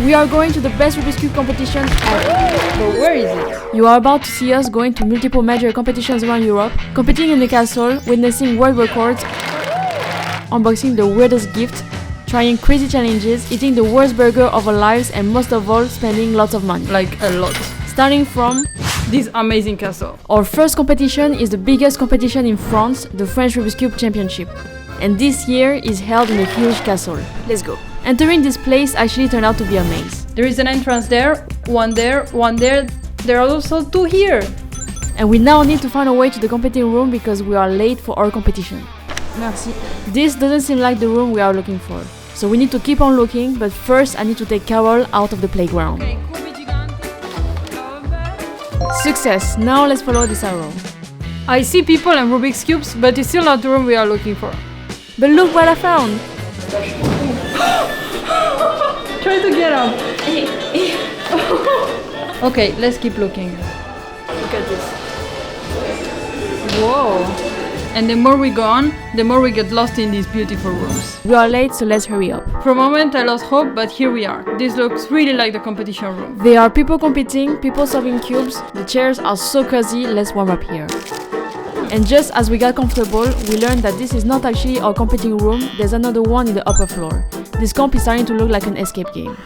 We are going to the best Rubik's Cube competition ever. But where is it? You are about to see us going to multiple major competitions around Europe, competing in the castle, witnessing world records, unboxing the weirdest gift, trying crazy challenges, eating the worst burger of our lives, and most of all, spending lots of money. Like a lot. Starting from This amazing castle. our first competition is the biggest competition in France, the French Rubik's Cube Championship. And this year is held in a huge castle. Let's go. Entering this place actually turned out to be a maze. There is an entrance there, one there, one there. There are also two here. And we now need to find a way to the competing room because we are late for our competition. Merci. This doesn't seem like the room we are looking for. So we need to keep on looking, but first I need to take Carol out of the playground. Success! Now let's follow this arrow. I see people and Rubik's Cubes, but it's still not the room we are looking for. But look what I found! Try to get up. Okay, let's keep looking. Look at this. Whoa! And the more we go on, the more we get lost in these beautiful rooms. We are late, so let's hurry up. For a moment I lost hope, but here we are. This looks really like the competition room. There are people competing, people solving cubes, the chairs are so cozy, let's warm up here. And just as we got comfortable, we learned that this is not actually our competing room, there's another one in the upper floor. This comp is starting to look like an escape game.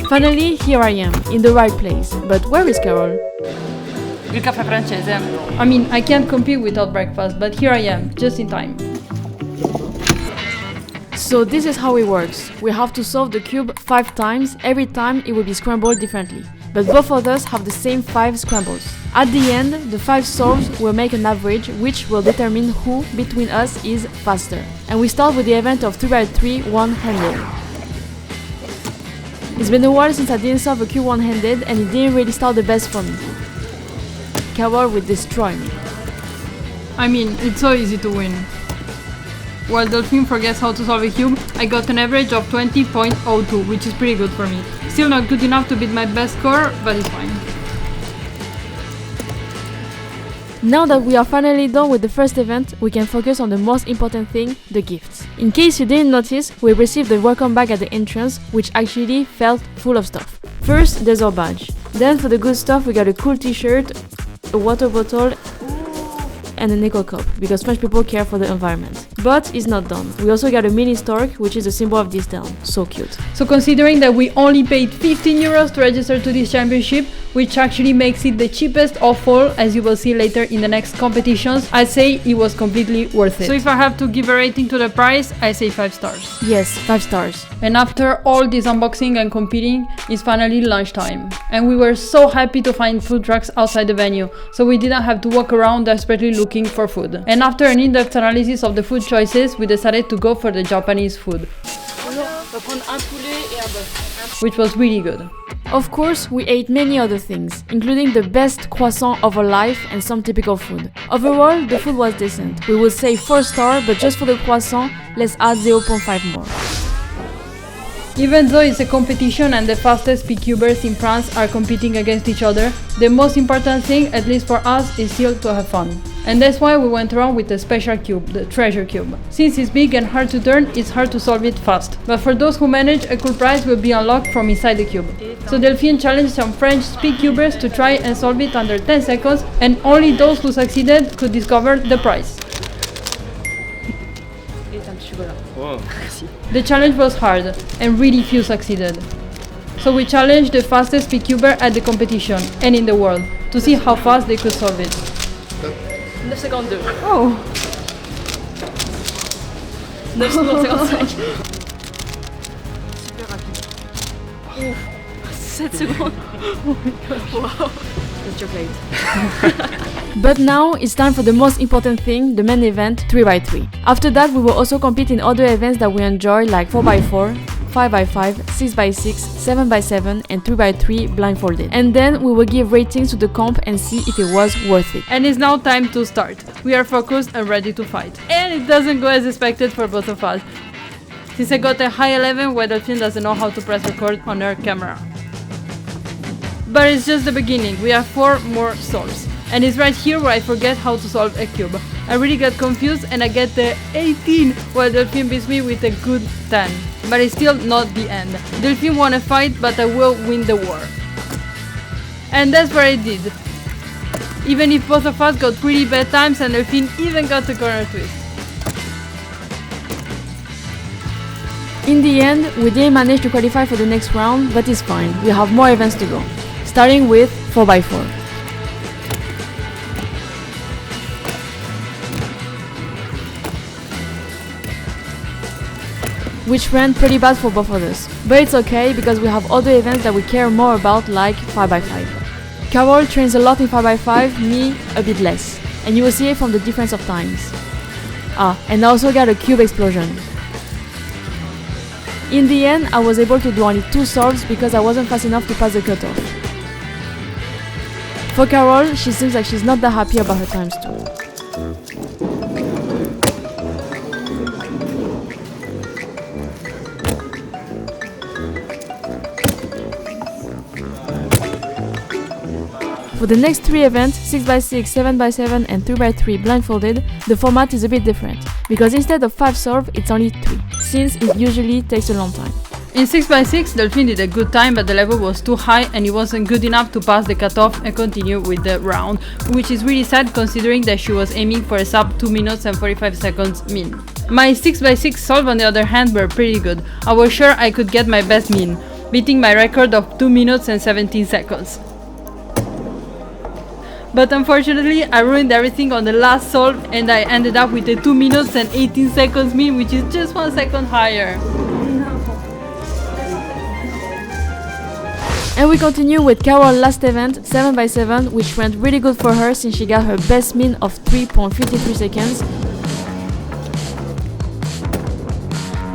Finally, here I am, in the right place. But where is Carol? Il caffè francese. I mean, I can't compete without breakfast, but here I am, just in time. So this is how it works. We have to solve the cube 5 times, every time it will be scrambled differently. But both of us have the same 5 scrambles. At the end, the 5 solves will make an average, which will determine who between us is faster. And we start with the event of 3x3 one-handed. It's been a while since I didn't solve a cube one-handed, and it didn't really start the best for me. Carol will destroy me. I mean, it's so easy to win. While Delphine forgets how to solve a cube, I got an average of 20.02, which is pretty good for me. Still not good enough to beat my best score, but it's fine. Now that we are finally done with the first event, we can focus on the most important thing, the gifts. In case you didn't notice, we received the welcome bag at the entrance, which actually felt full of stuff. First, there's our badge. Then for the good stuff, we got a cool t-shirt, a water bottle, and an eco cup, because French people care for the environment. But it's not done. We also got a mini stork, which is a symbol of this town. So cute. So considering that we only paid 15 euros to register to this championship, which actually makes it the cheapest of all, as you will see later in the next competitions, I'd say it was completely worth it. So if I have to give a rating to the price, I say 5 stars. Yes, 5 stars. And after all this unboxing and competing, it's finally lunchtime. And we were so happy to find food trucks outside the venue, so we didn't have to walk around desperately looking for food. And after an in-depth analysis of the food choices, we decided to go for the Japanese food, which was really good. Of course, we ate many other things, including the best croissant of our life and some typical food. Overall, the food was decent. We would say 4 stars, but just for the croissant, let's add 0.5 more. Even though it's a competition and the fastest P-cubers in France are competing against each other, the most important thing, at least for us, is still to have fun. And that's why we went around with a special cube, the treasure cube. Since it's big and hard to turn, it's hard to solve it fast. But for those who manage, a cool prize will be unlocked from inside the cube. So Delphine challenged some French P-cubers to try and solve it under 10 seconds, and only those who succeeded could discover the prize. Wow. The challenge was hard, and really few succeeded. So we challenged the fastest P-cuber at the competition, and in the world, to see how fast they could solve it. 9 secondes 2. Oh! 9 secondes 55. Super rapide. 7 secondes. Oh my gosh. Wow. The chocolate. But now it's time for the most important thing, the main event, 3x3. After that, we will also compete in other events that we enjoy, like 4x4, 5x5, 6x6, 7x7 and 3x3 blindfolded. And then we will give ratings to the comp and see if it was worth it. And it's now time to start. We are focused and ready to fight. And it doesn't go as expected for both of us. Since I got a high 11 where Delphine doesn't know how to press record on her camera. But it's just the beginning, we have 4 more solves. And it's right here where I forget how to solve a cube. I really got confused and I get the 18 while Delphine beats me with a good 10. but it's still not the end. Delphine won a fight, but I will win the war. And that's what I did. Even if both of us got pretty bad times and Delphine even got a corner twist. In the end, we didn't manage to qualify for the next round, but it's fine, we have more events to go. Starting with 4x4. Which ran pretty bad for both of us. But it's okay because we have other events that we care more about, like 5x5. Carol trains a lot in 5x5, me a bit less. And you will see it from the difference of times. And I also got a cube explosion. In the end, I was able to do only 2 solves because I wasn't fast enough to pass the cutoff. For Carol, she seems like she's not that happy about her times too. For the next 3 events, 6x6, 7x7 and 3x3 blindfolded, the format is a bit different, because instead of 5 solves, it's only 3, since it usually takes a long time. In 6x6, Delphine did a good time, but the level was too high and it wasn't good enough to pass the cutoff and continue with the round, which is really sad considering that she was aiming for a sub 2 minutes and 45 seconds min. My 6x6 solve on the other hand were pretty good. I was sure I could get my best min, beating my record of 2 minutes and 17 seconds. But unfortunately, I ruined everything on the last solve and I ended up with a 2 minutes and 18 seconds min, which is just 1 second higher. And we continue with Carol's last event, 7x7, which went really good for her since she got her best min of 3.53 seconds.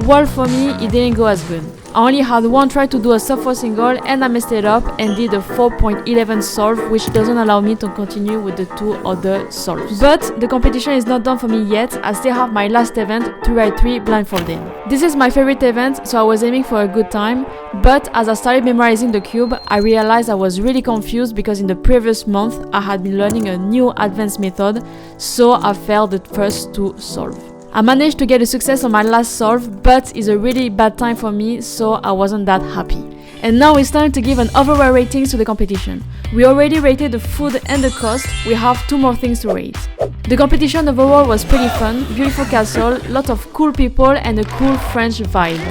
While for me, it didn't go as good. I only had one try to do a sub 4 single and I messed it up and did a 4.11 solve, which doesn't allow me to continue with the 2 other solves. But the competition is not done for me yet, I still have my last event, 3x3 blindfolded. This is my favorite event, so I was aiming for a good time, but as I started memorizing the cube, I realized I was really confused because in the previous month I had been learning a new advanced method, so I failed the first 2 solves. I managed to get a success on my last solve, but it's a really bad time for me, so I wasn't that happy. And now it's time to give an overall rating to the competition. We already rated the food and the cost, we have 2 more things to rate. The competition overall was pretty fun, beautiful castle, lot of cool people and a cool French vibe.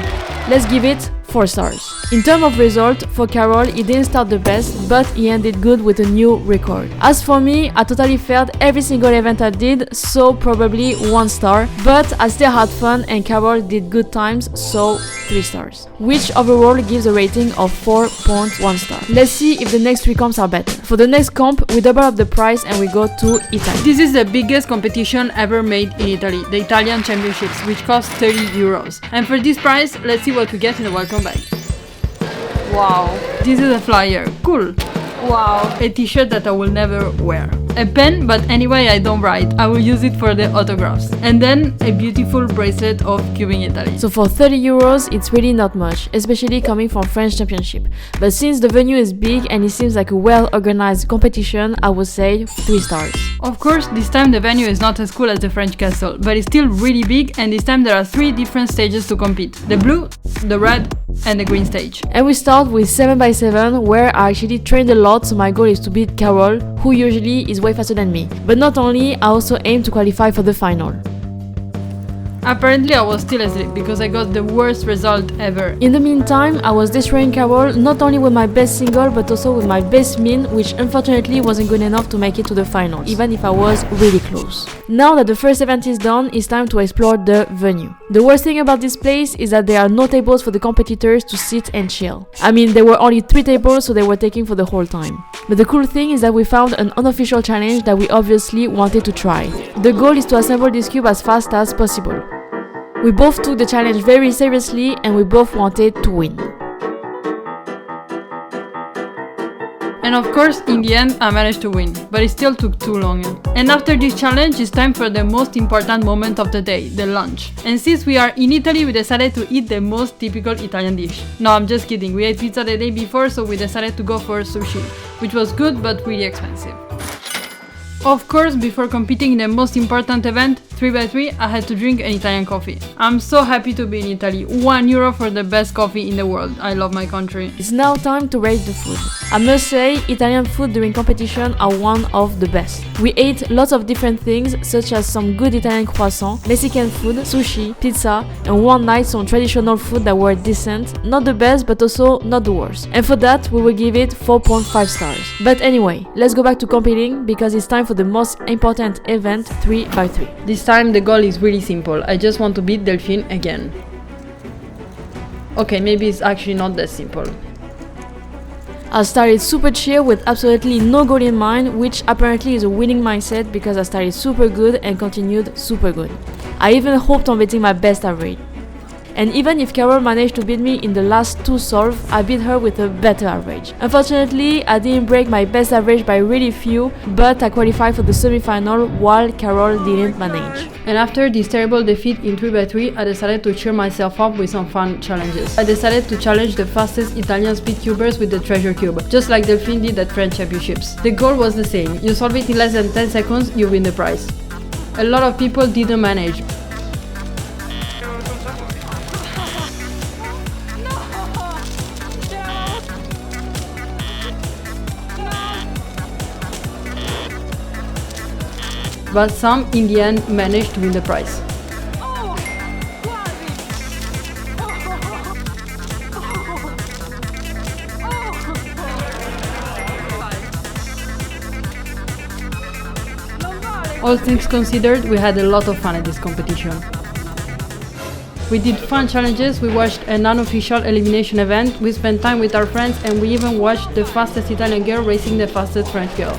Let's give it 4 stars. In terms of result, for Carol, he didn't start the best, but he ended good with a new record. As for me, I totally failed every single event I did, so probably 1 star, but I still had fun and Carol did good times, so 3 stars. Which overall gives a rating of 4.1 star. Let's see if the next 3 comps are better. For the next comp, we double up the price and we go to Italy. This is the biggest competition ever made in Italy, the Italian Championships, which cost 30 euros. And for this price, let's see what we get in the welcome bag. Wow, this is a flyer, cool. Wow, a t-shirt that I will never wear. A pen, but anyway I don't write, I will use it for the autographs. And then a beautiful bracelet of Cubing Italy. So for 30 euros, it's really not much, especially coming from French Championship. But since the venue is big and it seems like a well-organized competition, I would say 3 stars. Of course, this time the venue is not as cool as the French castle, but it's still really big and this time there are 3 different stages to compete. The blue, the red and the green stage. And we start with 7x7, where I actually trained a lot, so my goal is to beat Carol, who usually is way faster than me. But not only, I also aim to qualify for the final. Apparently I was still asleep because I got the worst result ever. In the meantime, I was destroying Carol not only with my best single but also with my best min, which unfortunately wasn't good enough to make it to the final, even if I was really close. Now that the first event is done, it's time to explore the venue. The worst thing about this place is that there are no tables for the competitors to sit and chill. I mean, there were only 3 tables, so they were taking for the whole time. But the cool thing is that we found an unofficial challenge that we obviously wanted to try. The goal is to assemble this cube as fast as possible. We both took the challenge very seriously and we both wanted to win. And of course, in the end, I managed to win, but it still took too long. And after this challenge, it's time for the most important moment of the day, the lunch. And since we are in Italy, we decided to eat the most typical Italian dish. No, I'm just kidding, we ate pizza the day before, so we decided to go for sushi, which was good but really expensive. Of course, before competing in the most important event, 3x3, I had to drink an Italian coffee. I'm so happy to be in Italy. €1 for the best coffee in the world. I love my country. It's now time to rate the food. I must say, Italian food during competition are one of the best. We ate lots of different things, such as some good Italian croissant, Mexican food, sushi, pizza, and one night some traditional food that were decent, not the best but also not the worst. And for that, we will give it 4.5 stars. But anyway, let's go back to competing because it's time for the most important event, 3x3. This time the goal is really simple. I just want to beat Delphine again. Okay, maybe it's actually not that simple. I started super chill with absolutely no goal in mind, which apparently is a winning mindset because I started super good and continued super good. I even hoped on beating my best average. And even if Carol managed to beat me in the last 2 solves, I beat her with a better average. Unfortunately, I didn't break my best average by really few, but I qualified for the semi-final while Carol didn't manage. And after this terrible defeat in 3x3, I decided to cheer myself up with some fun challenges. I decided to challenge the fastest Italian speed cubers with the treasure cube, just like Delphine did at French Championships. The goal was the same: you solve it in less than 10 seconds, you win the prize. A lot of people didn't manage. But some in the end managed to win the prize. All things considered, we had a lot of fun at this competition. We did fun challenges, we watched a non-official elimination event, we spent time with our friends, and we even watched the fastest Italian girl racing the fastest French girl.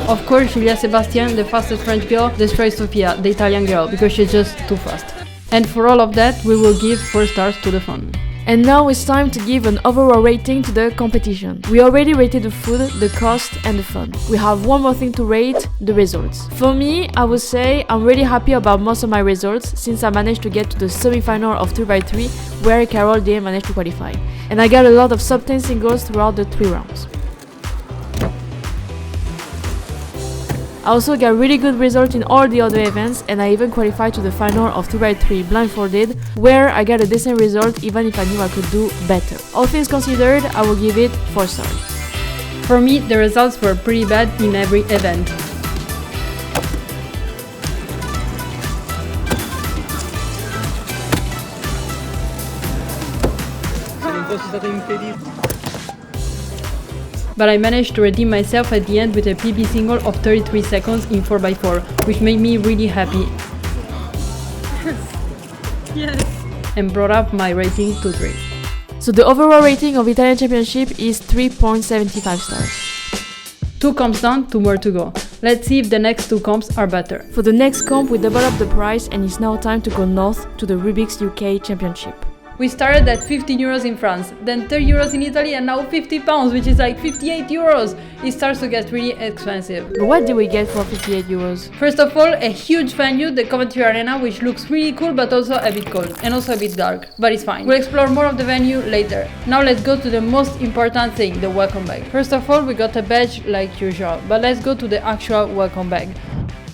Of course, Julia Sebastian, the fastest French girl, destroys Sofia, the Italian girl, because she's just too fast. And for all of that, we will give 4 stars to the fun. And now it's time to give an overall rating to the competition. We already rated the food, the cost and the fun. We have one more thing to rate, the results. For me, I would say I'm really happy about most of my results since I managed to get to the semi-final of 3x3 where Carol didn't manage to qualify. And I got a lot of sub 10 singles throughout the 3 rounds. I also got really good results in all the other events and I even qualified to the final of 3x3 blindfolded where I got a decent result even if I knew I could do better. All things considered, I will give it 4 stars. For me, the results were pretty bad in every event. But I managed to redeem myself at the end with a PB single of 33 seconds in 4x4, which made me really happy. Yes. And brought up my rating to 3. So the overall rating of Italian Championship is 3.75 stars. 2 comps done, 2 more to go. Let's see if the next 2 comps are better. For the next comp, we double up the price and it's now time to go north to the Rubik's UK Championship. We started at €15 in France, then €30 in Italy, and now £50, which is like €58. It starts to get really expensive. But what did we get for €58? First of all, a huge venue, the Coventry Arena, which looks really cool but also a bit cold, and also a bit dark, but it's fine. We'll explore more of the venue later. Now let's go to the most important thing, the welcome bag. First of all, we got a badge like usual, but let's go to the actual welcome bag.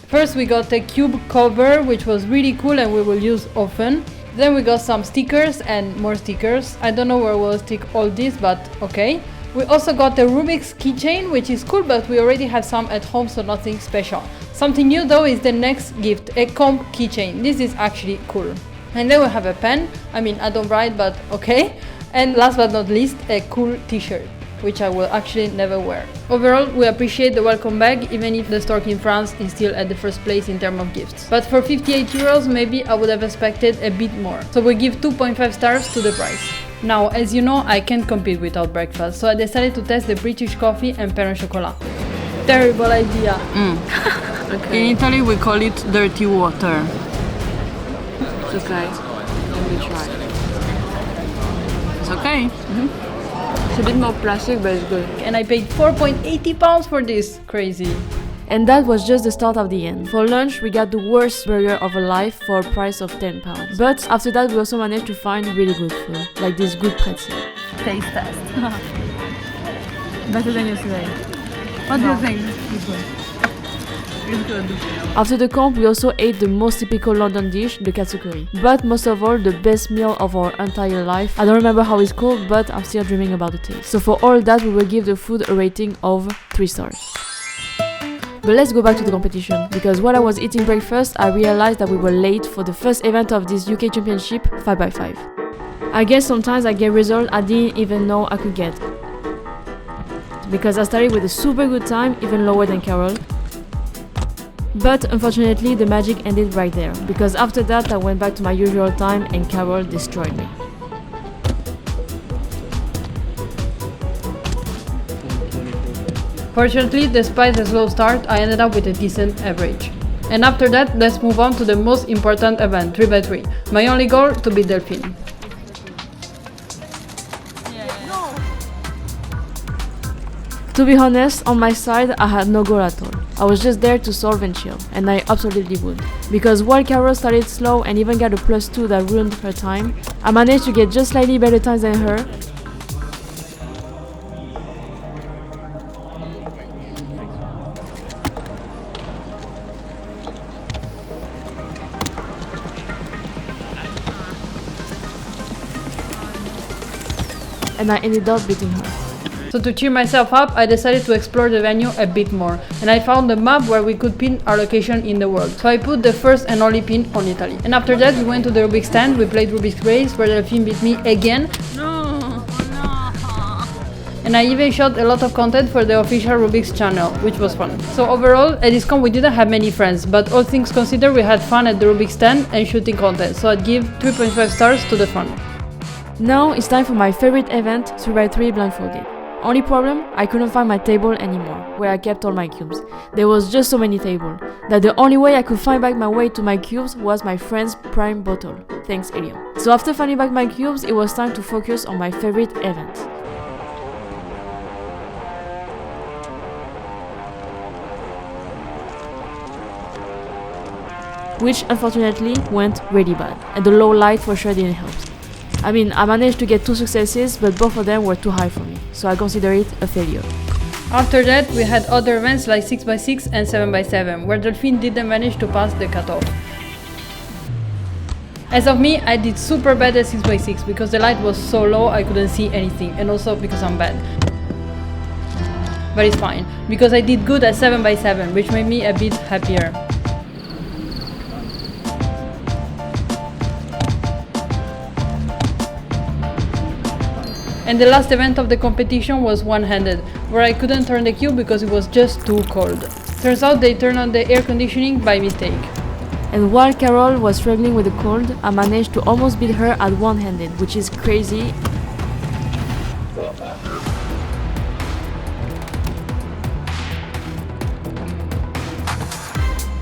First we got a cube cover, which was really cool and we will use often. Then we got some stickers and more stickers. I don't know where we'll stick all this, but okay. We also got a Rubik's keychain, which is cool, but we already have some at home, so nothing special. Something new though is the next gift, a comb keychain. This is actually cool. And then we have a pen. I mean, I don't write, but okay. And last but not least, a cool t-shirt, which I will actually never wear. Overall, we appreciate the welcome bag, even if the store in France is still at the first place in terms of gifts. But for €58, maybe I would have expected a bit more. So we give 2.5 stars to the price. Now, as you know, I can't compete without breakfast, so I decided to test the British coffee and pain au chocolat. Terrible idea. Okay. In Italy, we call it dirty water. It's okay. Let me try. It's okay. It's a bit more plastic, but it's good. And I paid £4.80 for this. Crazy. And that was just the start of the end. For lunch, we got the worst burger of our life for a price of £10. But after that, we also managed to find really good food, like this good pretzel. Taste test. Better than yesterday. What do you think? After the comp, we also ate the most typical London dish, the katsukuri. But most of all, the best meal of our entire life. I don't remember how it's called, but I'm still dreaming about the taste. So for all that, we will give the food a rating of 3 stars. But let's go back to the competition, because while I was eating breakfast, I realized that we were late for the first event of this UK Championship 5x5. I guess sometimes I get results I didn't even know I could get. Because I started with a super good time, even lower than Carol. But unfortunately, the magic ended right there, because after that I went back to my usual time and Carol destroyed me. Fortunately, despite the slow start, I ended up with a decent average. And after that, let's move on to the most important event, 3x3. My only goal, to beat Delphine. To be honest, on my side, I had no goal at all. I was just there to solve and chill, and I absolutely would. Because while Carol started slow and even got a +2 that ruined her time, I managed to get just slightly better times than her. And I ended up beating her. So to cheer myself up, I decided to explore the venue a bit more, and I found a map where we could pin our location in the world. So I put the first and only pin on Italy. And after that we went to the Rubik stand, we played Rubik's Race, where Delphine beat me again. No. And I even shot a lot of content for the official Rubik's channel, which was fun. So overall, at this con we didn't have many friends, but all things considered, we had fun at the Rubik stand and shooting content, so I'd give 3.5 stars to the fun. Now it's time for my favorite event, 3x3 blindfolded. Only problem, I couldn't find my table anymore, where I kept all my cubes. There was just so many tables, that the only way I could find back my way to my cubes was my friend's prime bottle. Thanks, Elio. So after finding back my cubes, it was time to focus on my favorite event. Which unfortunately went really bad, and the low light for sure didn't help. I mean, I managed to get 2 successes, but both of them were too high for me, so I consider it a failure. After that, we had other events like 6x6 and 7x7, where Delphine didn't manage to pass the cutoff. As of me, I did super bad at 6x6 because the light was so low I couldn't see anything, and also because I'm bad. But it's fine, because I did good at 7x7, which made me a bit happier. And the last event of the competition was one-handed, where I couldn't turn the cube because it was just too cold. Turns out they turned on the air conditioning by mistake. And while Carol was struggling with the cold, I managed to almost beat her at one-handed, which is crazy.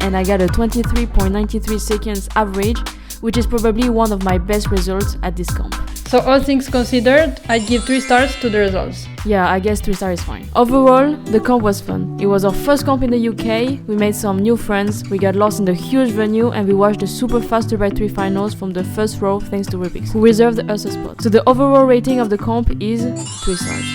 And I got a 23.93 seconds average, which is probably one of my best results at this comp. So all things considered, I'd give 3 stars to the results. Yeah, I guess 3 stars is fine. Overall, the comp was fun. It was our first comp in the UK, we made some new friends, we got lost in the huge venue, and we watched the super fast 3x3 finals from the first row thanks to Rubik, who reserved us a spot. So the overall rating of the comp is 3 stars.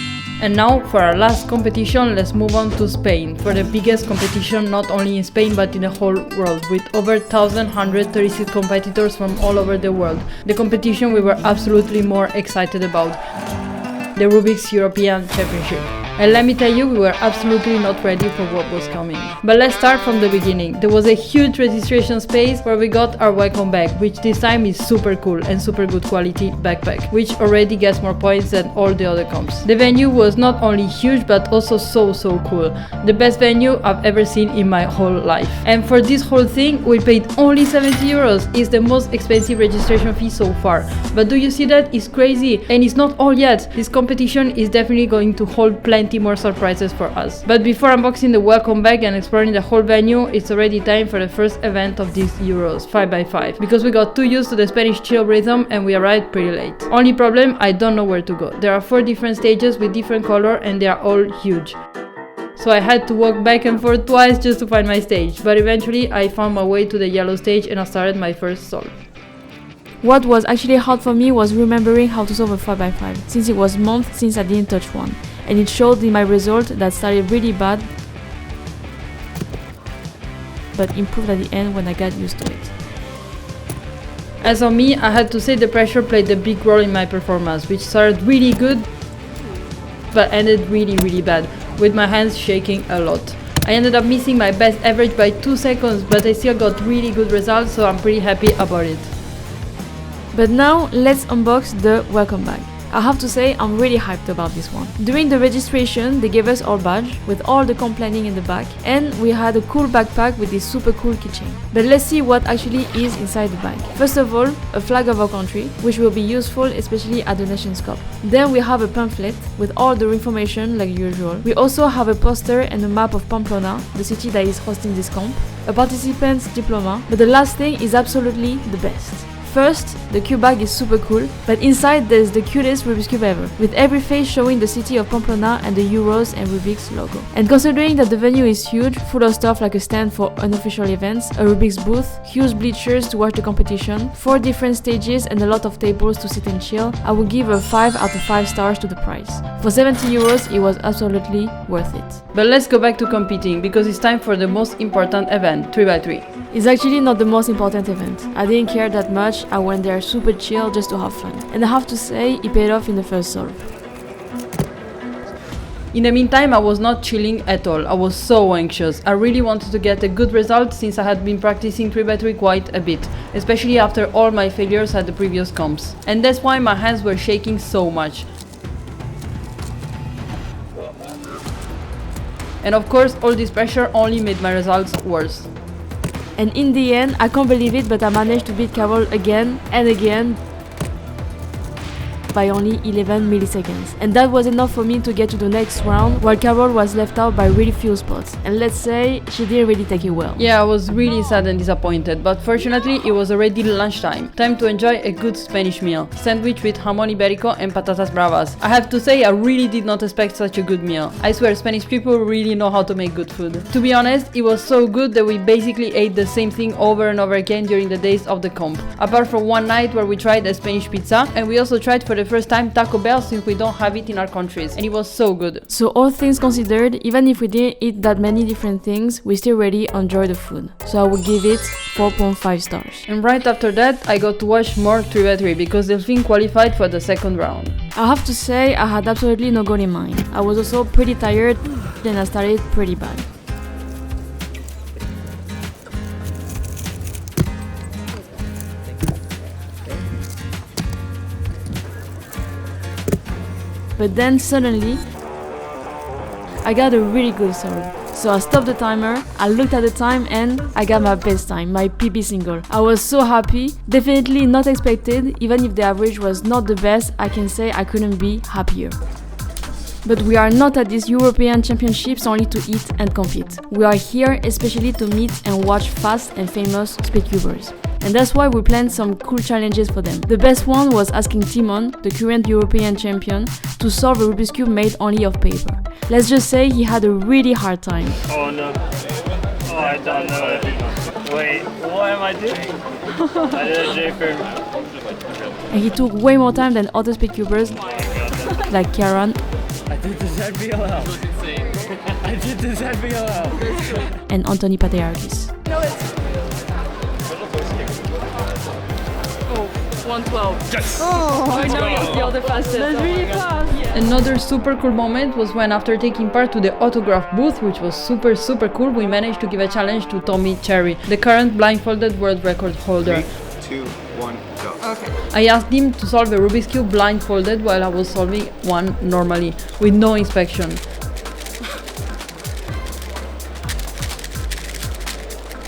And now, for our last competition, let's move on to Spain, for the biggest competition not only in Spain but in the whole world, with over 1,136 competitors from all over the world. The competition we were absolutely more excited about, the Rubik's European Championship. And let me tell you, we were absolutely not ready for what was coming. But let's start from the beginning. There was a huge registration space where we got our welcome bag, which this time is super cool and super good quality backpack, which already gets more points than all the other comps. The venue was not only huge but also so cool. The best venue I've ever seen in my whole life. And for this whole thing, we paid only 70 euros. It's the most expensive registration fee so far. But do you see that? It's crazy. And it's not all yet. This competition is definitely going to hold plenty more surprises for us. But before unboxing the welcome bag and exploring the whole venue, it's already time for the first event of these Euros 5x5, because we got too used to the Spanish chill rhythm and we arrived pretty late. Only problem, I don't know where to go. There are 4 different stages with different color and they are all huge. So I had to walk back and forth twice just to find my stage, but eventually I found my way to the yellow stage and I started my first solve. What was actually hard for me was remembering how to solve a 5x5, since it was months since I didn't touch one. And it showed in my result that started really bad. but improved at the end when I got used to it. As for me, I had to say the pressure played a big role in my performance, which started really good but ended really bad, with my hands shaking a lot. I ended up missing my best average by 2 seconds, but I still got really good results, so I'm pretty happy about it. But now let's unbox the welcome bag. I have to say I'm really hyped about this one. During the registration they gave us our badge with all the complaining in the back, and we had a cool backpack with this super cool keychain. But let's see what actually is inside the bag. First of all, a flag of our country, which will be useful especially at the Nations Cup. Then we have a pamphlet with all the information like usual. We also have a poster and a map of Pamplona, the city that is hosting this camp, a participant's diploma, but the last thing is absolutely the best. First, the cube bag is super cool, but inside there's the cutest Rubik's Cube ever, with every face showing the city of Pamplona and the Euros and Rubik's logo. And considering that the venue is huge, full of stuff like a stand for unofficial events, a Rubik's booth, huge bleachers to watch the competition, 4 different stages and a lot of tables to sit and chill, I would give a 5 out of 5 stars to the price. For 70 euros, it was absolutely worth it. But let's go back to competing, because it's time for the most important event, 3x3. It's actually not the most important event. I didn't care that much, I went there super chill just to have fun. And I have to say, it paid off in the first solve. In the meantime, I was not chilling at all. I was so anxious. I really wanted to get a good result since I had been practicing 3x3 quite a bit, especially after all my failures at the previous comps. And that's why my hands were shaking so much. And of course, all this pressure only made my results worse. And in the end, I can't believe it, but I managed to beat Carol again and again by only 11 milliseconds. And that was enough for me to get to the next round, while Carol was left out by really few spots. And let's say, she didn't really take it well. Yeah, I was really sad and disappointed, but fortunately it was already lunchtime. Time to enjoy a good Spanish meal. Sandwich with jamón ibérico and patatas bravas. I have to say, I really did not expect such a good meal. I swear, Spanish people really know how to make good food. To be honest, it was so good that we basically ate the same thing over and over again during the days of the comp. Apart from one night where we tried a Spanish pizza, and we also tried for the first time Taco Bell since we don't have it in our countries, and it was so good. So all things considered, even if we didn't eat that many different things, we still really enjoyed the food. So I would give it 4.5 stars. And right after that, I got to watch more 3x3 because Delphine qualified for the second round. I have to say, I had absolutely no goal in mind. I was also pretty tired, and I started pretty bad. But then suddenly, I got a really good solve. So I stopped the timer, I looked at the time, and I got my best time, my PB single. I was so happy, definitely not expected. Even if the average was not the best, I can say I couldn't be happier. But we are not at these European Championships only to eat and compete. We are here especially to meet and watch fast and famous speedcubers. And that's why we planned some cool challenges for them. The best one was asking Timon, the current European champion, to solve a Rubik's Cube made only of paper. Let's just say he had a really hard time. Oh no. Oh, I don't know it. Wait, what am I doing? I did a J-curve. And he took way more time than other speedcubers, like Karen. I did the ZBLL. I did the ZBLL. And Anthony Patriarchis. 112. Yes! Oh, you're the fastest. That's really fast. Yeah. Another super cool moment was when, after taking part to the autograph booth, which was super cool, we managed to give a challenge to Tommy Cherry, the current blindfolded world record holder. 3, 2, 1, go. Okay. I asked him to solve a Rubik's Cube blindfolded while I was solving one normally, with no inspection.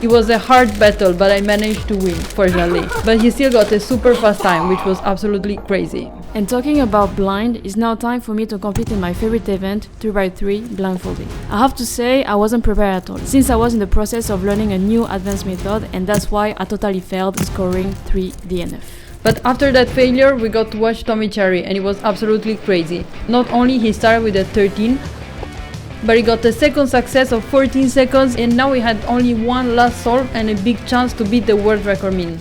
It was a hard battle, but I managed to win, fortunately. But he still got a super fast time, which was absolutely crazy. And talking about blind, it's now time for me to compete in my favorite event, 3x3 blindfolding. I have to say, I wasn't prepared at all, since I was in the process of learning a new advanced method, and that's why I totally failed, scoring 3 DNF. But after that failure, we got to watch Tommy Cherry, and it was absolutely crazy. Not only he started with a 13, but he got a second success of 14 seconds, and now we had only one last solve and a big chance to beat the world record min.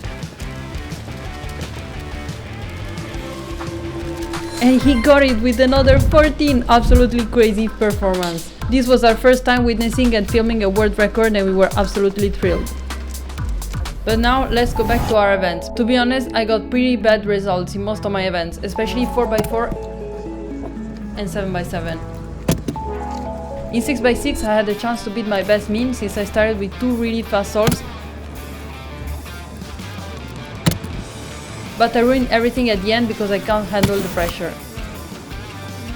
And he got it with another 14, absolutely crazy performance. This was our first time witnessing and filming a world record and we were absolutely thrilled. But now let's go back to our events. To be honest, I got pretty bad results in most of my events, especially 4x4 and 7x7. In 6x6 I had a chance to beat my best mean since I started with 2 really fast solves. But I ruined everything at the end because I can't handle the pressure.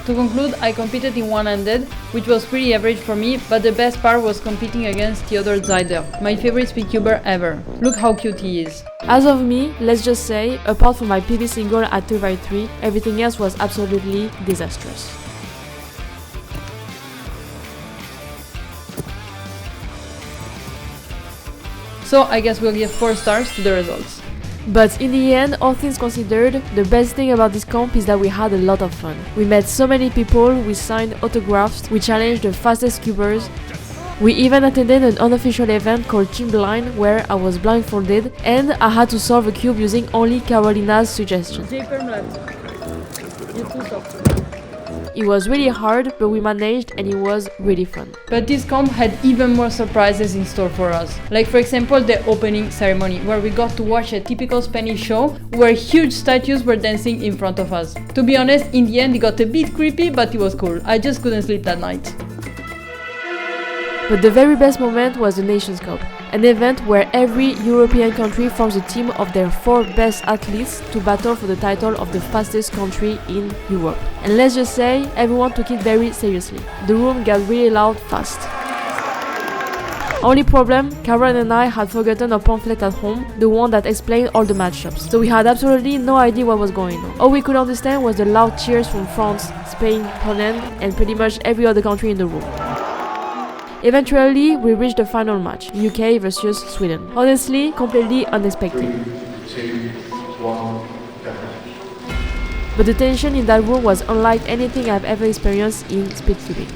To conclude, I competed in one-handed, which was pretty average for me, but the best part was competing against Theodor Zeider, my favorite speedcuber ever. Look how cute he is. As of me, let's just say, apart from my PB single at 2x3, everything else was absolutely disastrous. So I guess we'll give 4 stars to the results. But in the end, all things considered, the best thing about this comp is that we had a lot of fun. We met so many people, we signed autographs, we challenged the fastest cubers. We even attended an unofficial event called Team Blind where I was blindfolded and I had to solve a cube using only Carolina's suggestion. It was really hard, but we managed and it was really fun. But this comp had even more surprises in store for us. Like for example the opening ceremony, where we got to watch a typical Spanish show where huge statues were dancing in front of us. To be honest, in the end it got a bit creepy, but it was cool. I just couldn't sleep that night. But the very best moment was the Nations Cup, an event where every European country forms a team of their 4 best athletes to battle for the title of the fastest country in Europe. And let's just say, everyone took it very seriously. The room got really loud fast. Only problem, Karen and I had forgotten our pamphlet at home, the one that explained all the matchups. So we had absolutely no idea what was going on. All we could understand was the loud cheers from France, Spain, Holland, and pretty much every other country in the room. Eventually, we reached the final match, UK versus Sweden. Honestly, completely unexpected. But the tension in that room was unlike anything I've ever experienced in speedcubing.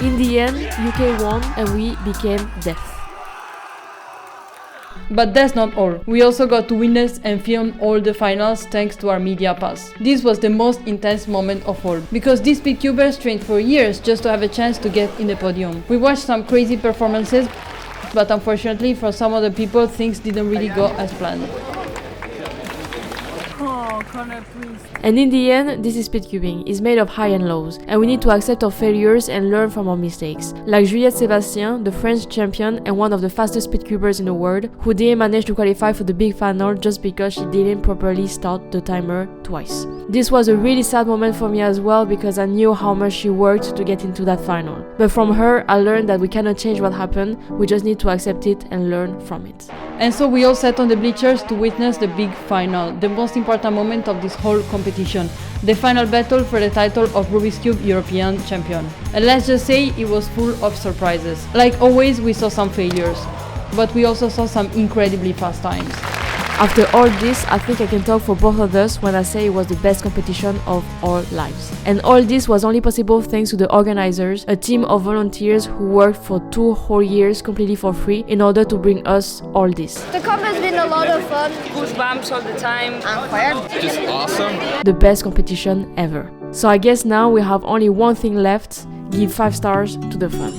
In the end, UK won and we became death. But that's not all. We also got to witness and film all the finals thanks to our media pass. This was the most intense moment of all, because these speedcubers trained for years just to have a chance to get in the podium. We watched some crazy performances, but unfortunately for some other people things didn't really go as planned. And in the end, this is speedcubing. It's made of high and lows, and we need to accept our failures and learn from our mistakes. Like Juliette Sébastien, the French champion and one of the fastest speedcubers in the world, who didn't manage to qualify for the big final just because she didn't properly start the timer twice. This was a really sad moment for me as well because I knew how much she worked to get into that final. But from her, I learned that we cannot change what happened, we just need to accept it and learn from it. And so we all sat on the bleachers to witness the big final, the most important moment of this whole competition, the final battle for the title of Rubik's Cube European Champion. And let's just say it was full of surprises. Like always, we saw some failures, but we also saw some incredibly fast times. After all this, I think I can talk for both of us when I say it was the best competition of our lives. And all this was only possible thanks to the organizers, a team of volunteers who worked for 2 whole years completely for free in order to bring us all this. The comp has been a lot of fun. Goosebumps all the time. I'm fired. Just awesome. The best competition ever. So I guess now we have only one thing left, give 5 stars to the fun.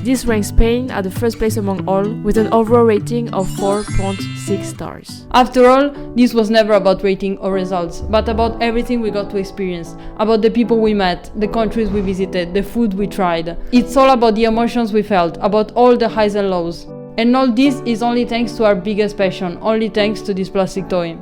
This ranks Spain at the first place among all, with an overall rating of 4.6 stars. After all, this was never about rating or results, but about everything we got to experience, about the people we met, the countries we visited, the food we tried. It's all about the emotions we felt, about all the highs and lows. And all this is only thanks to our biggest passion, only thanks to this plastic toy.